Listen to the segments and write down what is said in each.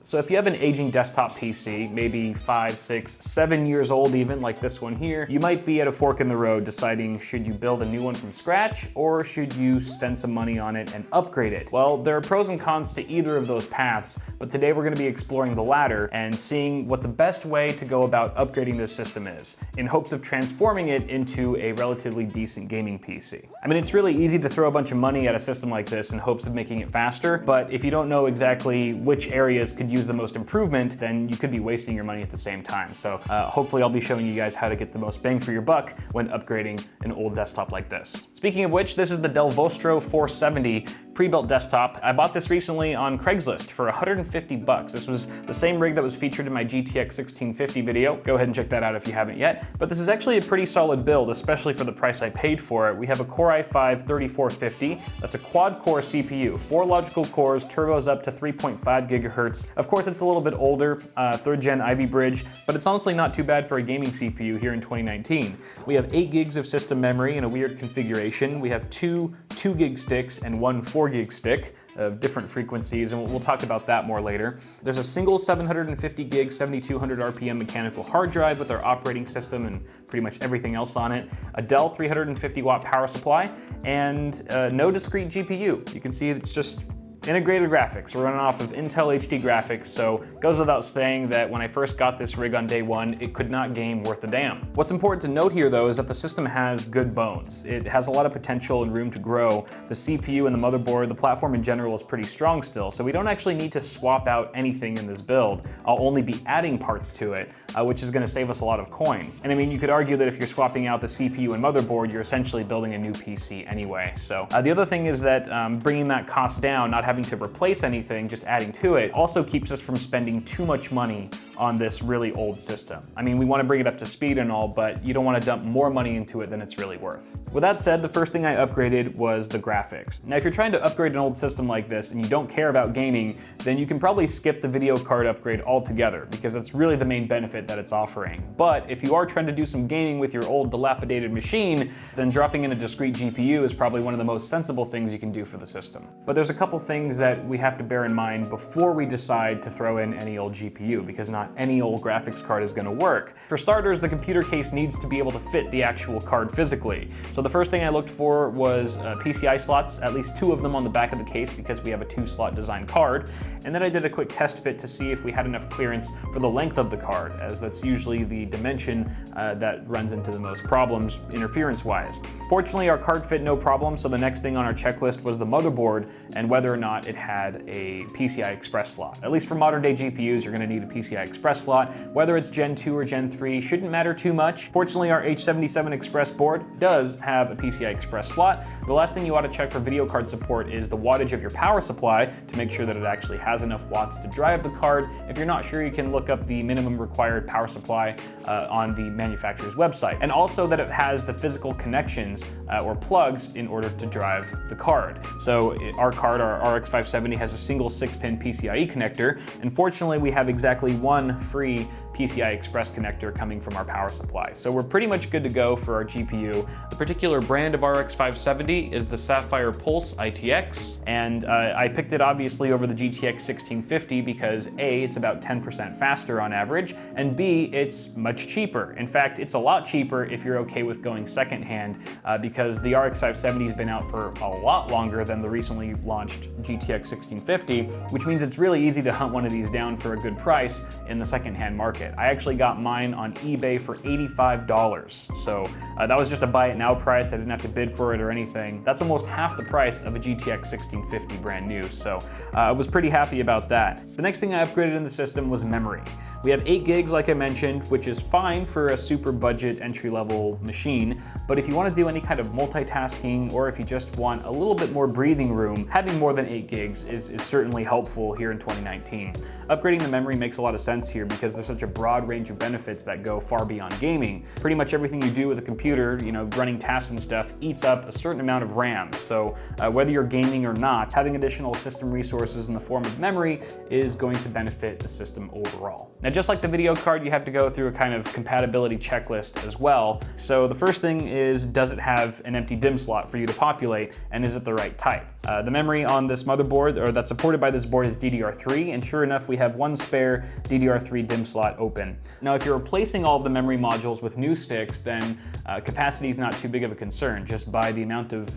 So if you have an aging desktop PC, maybe 5, 6, 7 years old even, like this one here, you might be at a fork in the road deciding should you build a new one from scratch or should you spend some money on it and upgrade it? Well, there are pros and cons to either of those paths, but today we're going to be exploring the latter and seeing what the best way to go about upgrading this system is, in hopes of transforming it into a relatively decent gaming PC. I mean, it's really easy to throw a bunch of money at a system like this in hopes of making it faster, but if you don't know exactly which areas could use the most improvement, then you could be wasting your money at the same time. So hopefully I'll be showing you guys how to get the most bang for your buck when upgrading an old desktop like this. Speaking of which, this is the Dell Vostro 470 pre-built desktop. I bought this recently on Craigslist for 150 bucks. This was the same rig that was featured in my GTX 1650 video. Go ahead and check that out if you haven't yet. But this is actually a pretty solid build, especially for the price I paid for it. We have a Core i5-3450. That's a quad-core CPU, 4 logical cores, turbos up to 3.5 gigahertz. Of course, it's a little bit older, 3rd gen Ivy Bridge, but it's honestly not too bad for a gaming CPU here in 2019. We have 8 gigs of system memory in a weird configuration. We have two 2 gig sticks and one 4 gig stick of different frequencies, and we'll talk about that more later. There's a single 750 gig, 7200 RPM mechanical hard drive with our operating system and pretty much everything else on it, a Dell 350 watt power supply, and no discrete GPU. You can see it's just integrated graphics. We're running off of Intel HD graphics, so it goes without saying that when I first got this rig on day one, it could not game worth a damn. What's important to note here though is that the system has good bones. It has a lot of potential and room to grow. The CPU and the motherboard, the platform in general is pretty strong still, so we don't actually need to swap out anything in this build. I'll only be adding parts to it, which is going to save us a lot of coin. And I mean, you could argue that if you're swapping out the CPU and motherboard, you're essentially building a new PC anyway. So the other thing is that bringing that cost down, not having to replace anything, just adding to it, also keeps us from spending too much money on this really old system. I mean, we want to bring it up to speed and all, but you don't want to dump more money into it than it's really worth. With that said, the first thing I upgraded was the graphics. Now, if you're trying to upgrade an old system like this and you don't care about gaming, then you can probably skip the video card upgrade altogether, because that's really the main benefit that it's offering. But if you are trying to do some gaming with your old dilapidated machine, then dropping in a discrete GPU is probably one of the most sensible things you can do for the system. But there's a couple things that we have to bear in mind before we decide to throw in any old GPU, because not any old graphics card is going to work. For starters, the computer case needs to be able to fit the actual card physically. So the first thing I looked for was PCI slots, at least 2 of them on the back of the case, because we have a 2-slot design card. And then I did a quick test fit to see if we had enough clearance for the length of the card, as that's usually the dimension that runs into the most problems interference-wise. Fortunately, our card fit no problem, so the next thing on our checklist was the motherboard and whether or not it had a PCI Express slot. At least for modern day GPUs, you're going to need a PCI Express slot. Whether it's Gen 2 or Gen 3 shouldn't matter too much. Fortunately, our H77 Express board does have a PCI Express slot. The last thing you ought to check for video card support is the wattage of your power supply to make sure that it actually has enough watts to drive the card. If you're not sure, you can look up the minimum required power supply on the manufacturer's website. And also that it has the physical connections or plugs in order to drive the card. So our card, our RX 570, has a single 6-pin PCIe connector, and fortunately we have exactly one free PCI Express connector coming from our power supply. So we're pretty much good to go for our GPU. The particular brand of RX 570 is the Sapphire Pulse ITX, and I picked it obviously over the GTX 1650 because A, it's about 10% faster on average, and B, it's much cheaper. In fact, it's a lot cheaper if you're okay with going secondhand, because the RX 570 has been out for a lot longer than the recently launched GTX 1650, which means it's really easy to hunt one of these down for a good price in the secondhand market. I actually got mine on eBay for $85. So that was just a buy it now price. I didn't have to bid for it or anything. That's almost half the price of a GTX 1650 brand new. So I was pretty happy about that. The next thing I upgraded in the system was memory. We have 8 gigs, like I mentioned, which is fine for a super budget entry-level machine. But if you want to do any kind of multitasking, or if you just want a little bit more breathing room, having more than 8 gigs is certainly helpful here in 2019. Upgrading the memory makes a lot of sense here because there's such a broad range of benefits that go far beyond gaming. Pretty much everything you do with a computer, you know, running tasks and stuff, eats up a certain amount of RAM. So whether you're gaming or not, having additional system resources in the form of memory is going to benefit the system overall. Now, just like the video card, you have to go through a kind of compatibility checklist as well. So the first thing is, does it have an empty DIMM slot for you to populate, and is it the right type? The memory on this motherboard, or that's supported by this board, is DDR3, and sure enough, we have one spare DDR3 DIMM slot open. Now, if you're replacing all of the memory modules with new sticks, then capacity is not too big of a concern. Just buy the amount of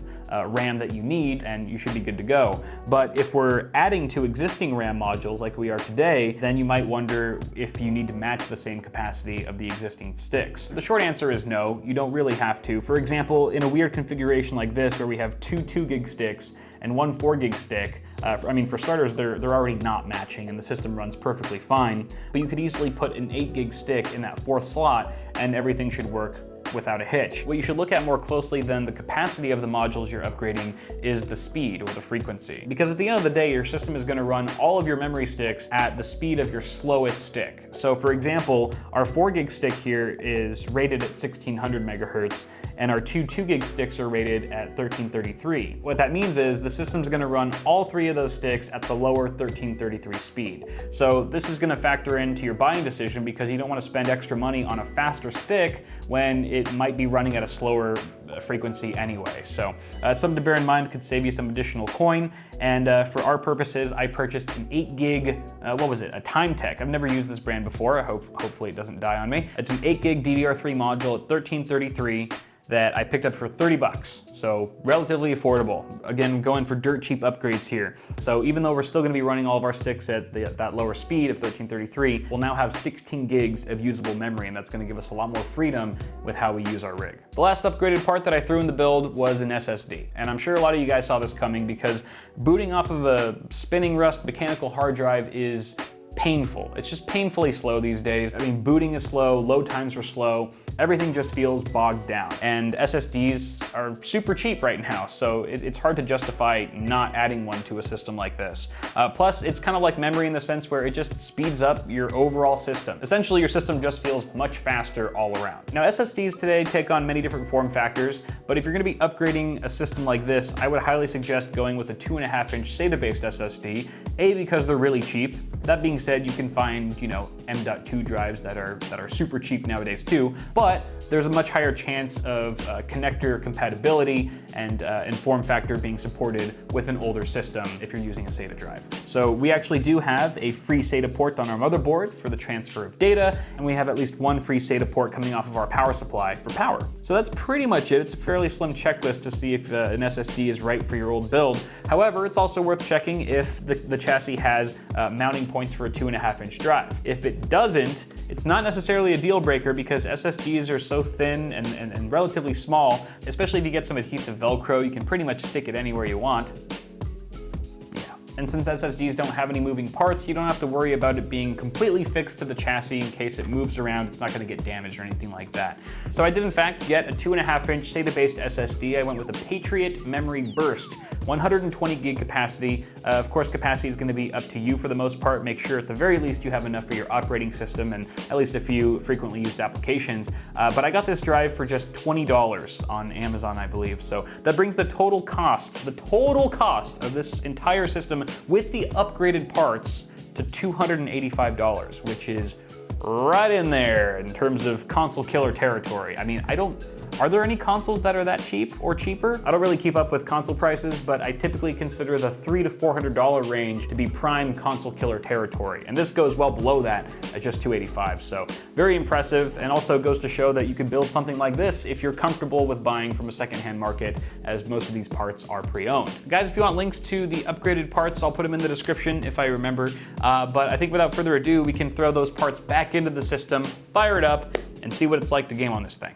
RAM that you need, and you should be good to go. But if we're adding to existing RAM modules like we are today, then you might wonder if you need to match the same capacity of the existing sticks. The short answer is no, you don't really have to. For example, in a weird configuration like this, where we have two 2 gig sticks and one 4 gig stick, I mean, for starters, they're already not matching and the system runs perfectly fine, but you could easily put an 8 gig stick in that 4th slot and everything should work without a hitch. What you should look at more closely than the capacity of the modules you're upgrading is the speed or the frequency. Because at the end of the day, your system is going to run all of your memory sticks at the speed of your slowest stick. So for example, our 4 gig stick here is rated at 1600 megahertz and our two 2 gig sticks are rated at 1333. What that means is the system's going to run all 3 of those sticks at the lower 1333 speed. So this is going to factor into your buying decision because you don't want to spend extra money on a faster stick when it might be running at a slower frequency anyway. So it's something to bear in mind, could save you some additional coin. And for our purposes, I purchased an 8 gig, what was it? A Timetech. I've never used this brand before. Hopefully it doesn't die on me. It's an 8 gig DDR3 module at 1333 that I picked up for 30 bucks. So relatively affordable. Again, going for dirt cheap upgrades here. So even though we're still gonna be running all of our sticks at that lower speed of 1333, we'll now have 16 gigs of usable memory, and that's gonna give us a lot more freedom with how we use our rig. The last upgraded part that I threw in the build was an SSD. And I'm sure a lot of you guys saw this coming because booting off of a spinning rust mechanical hard drive is painful. It's just painfully slow these days. I mean, booting is slow, load times are slow, everything just feels bogged down. And SSDs are super cheap right now, so it's hard to justify not adding one to a system like this. Plus, it's kind of like memory in the sense where it just speeds up your overall system. Essentially, your system just feels much faster all around. Now, SSDs today take on many different form factors, but if you're gonna be upgrading a system like this, I would highly suggest going with a 2.5-inch SATA-based SSD, because they're really cheap. That being said, you can find, you know, M.2 drives that are super cheap nowadays too, but there's a much higher chance of connector compatibility and form factor being supported with an older system if you're using a SATA drive. So we actually do have a free SATA port on our motherboard for the transfer of data, and we have at least one free SATA port coming off of our power supply for power. So that's pretty much it. It's a fairly slim checklist to see if an SSD is right for your old build. However, it's also worth checking if the chassis has mounting points for a 2.5-inch drive. If it doesn't, it's not necessarily a deal breaker because SSDs are so thin and relatively small, especially if you get some adhesive Velcro, you can pretty much stick it anywhere you want. And since SSDs don't have any moving parts, you don't have to worry about it being completely fixed to the chassis in case it moves around. It's not gonna get damaged or anything like that. So I did in fact get a 2.5-inch SATA-based SSD. I went with a Patriot Memory Burst, 120 gig capacity. Of course, capacity is gonna be up to you for the most part. Make sure at the very least you have enough for your operating system and at least a few frequently used applications. But I got this drive for just $20 on Amazon, I believe. So that brings the total cost of this entire system with the upgraded parts to $285, which is right in there in terms of console killer territory. I mean, are there any consoles that are that cheap or cheaper? I don't really keep up with console prices, but I typically consider the $300 to $400 range to be prime console killer territory. And this goes well below that at just $285. So very impressive, and also goes to show that you can build something like this if you're comfortable with buying from a secondhand market, as most of these parts are pre-owned. Guys, if you want links to the upgraded parts, I'll put them in the description if I remember. But I think without further ado, we can throw those parts back into the system, fire it up, and see what it's like to game on this thing.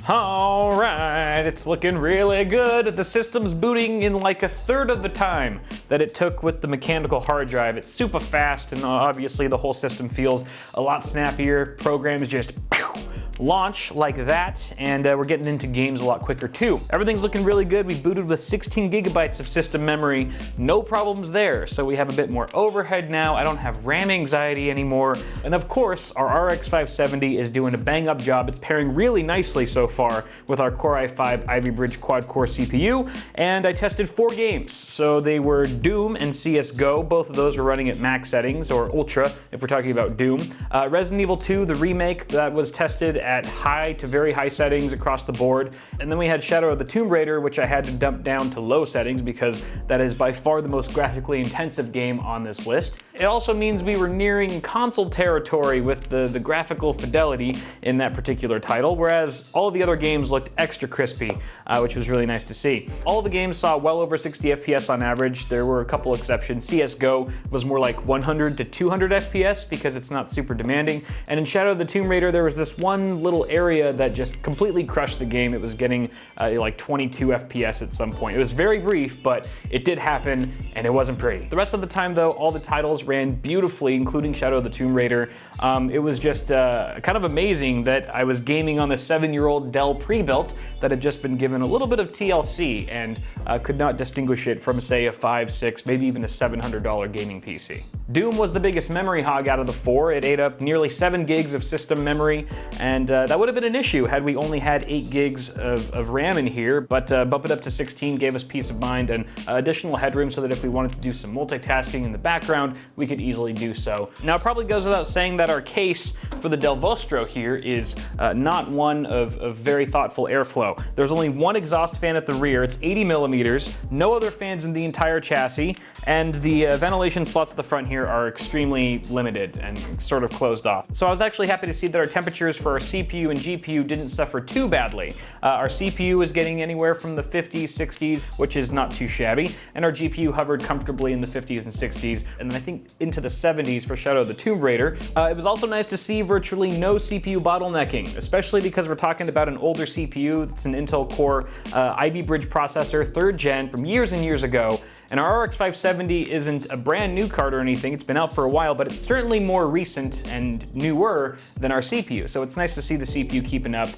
All right, it's looking really good. The system's booting in like a third of the time that it took with the mechanical hard drive. It's super fast, and obviously the whole system feels a lot snappier. Programs just launch like that, and we're getting into games a lot quicker too. Everything's looking really good. We booted with 16 gigabytes of system memory, no problems there. So we have a bit more overhead now. I don't have RAM anxiety anymore. And of course, our RX 570 is doing a bang up job. It's pairing really nicely so far with our Core i5 Ivy Bridge quad core CPU. And I tested 4 games. So they were Doom and CSGO. Both of those were running at max settings, or ultra if we're talking about Doom. Resident Evil 2, the remake, that was tested at high to very high settings across the board. And then we had Shadow of the Tomb Raider, which I had to dump down to low settings because that is by far the most graphically intensive game on this list. It also means we were nearing console territory with the graphical fidelity in that particular title, whereas all of the other games looked extra crispy, which was really nice to see. All of the games saw well over 60 FPS on average. There were a couple exceptions. CSGO was more like 100 to 200 FPS because it's not super demanding. And in Shadow of the Tomb Raider, there was this one little area that just completely crushed the game. It was getting like 22 FPS at some point. It was very brief, but it did happen, and it wasn't pretty. The rest of the time, though, all the titles ran beautifully, including Shadow of the Tomb Raider. It was just kind of amazing that I was gaming on the 7-year-old Dell pre-built that had just been given a little bit of TLC and could not distinguish it from, say, a $500, $600, maybe even a $700 gaming PC. Doom was the biggest memory hog out of the 4. It ate up nearly 7 gigs of system memory, and that would have been an issue had we only had 8 gigs of RAM in here, but bump it up to 16 gave us peace of mind and additional headroom so that if we wanted to do some multitasking in the background, we could easily do so. Now, it probably goes without saying that our case for the Dell Vostro here is not one of very thoughtful airflow. There's only one exhaust fan at the rear. It's 80 millimeters, no other fans in the entire chassis, and the ventilation slots at the front here are extremely limited and sort of closed off. So I was actually happy to see that our temperatures for our CPU and GPU didn't suffer too badly. Our CPU was getting anywhere from the 50s, 60s, which is not too shabby, and our GPU hovered comfortably in the 50s and 60s, and then I think into the 70s for Shadow of the Tomb Raider. It was also nice to see virtually no CPU bottlenecking, especially because we're talking about an older CPU. It's an Intel Core Ivy Bridge processor, 3rd gen from years and years ago. And our RX 570 isn't a brand new card or anything. It's been out for a while, but it's certainly more recent and newer than our CPU. So it's nice to see the CPU keeping up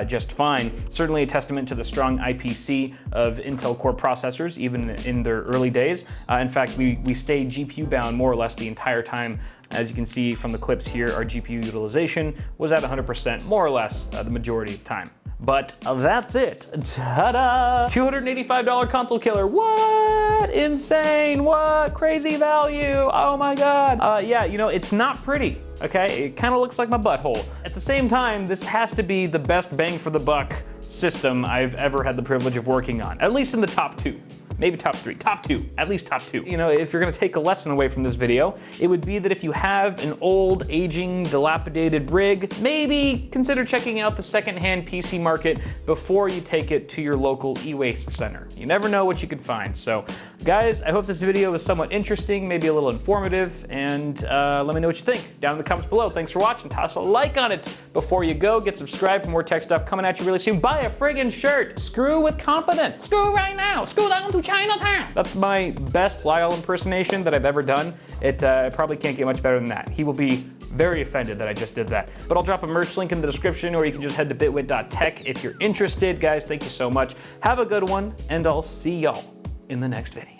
just fine. Certainly a testament to the strong IPC of Intel Core processors, even in their early days. In fact, we stayed GPU bound more or less the entire time. As you can see from the clips here, our GPU utilization was at 100%, more or less, the majority of the time. But that's it. Ta-da! $285 console killer. What? Insane. What? Crazy value. Oh my God. Yeah, you know, it's not pretty. Okay, it kind of looks like my butthole. At the same time, this has to be the best bang for the buck system I've ever had the privilege of working on, at least in the top 2. Maybe top 3, top 2, at least top 2. You know, if you're gonna take a lesson away from this video, it would be that if you have an old, aging, dilapidated rig, maybe consider checking out the secondhand PC market before you take it to your local e-waste center. You never know what you could find. So, guys, I hope this video was somewhat interesting, maybe a little informative, and let me know what you think down in the comments below. Thanks for watching. Toss a like on it before you go. Get subscribed for more tech stuff coming at you really soon. Buy a friggin' shirt. Screw with confidence. Screw right now. Screw down to Chinatown. That's my best Lyle impersonation that I've ever done. It probably can't get much better than that. He will be very offended that I just did that. But I'll drop a merch link in the description, or you can just head to bitwit.tech if you're interested. Guys, thank you so much. Have a good one, and I'll see y'all in the next video.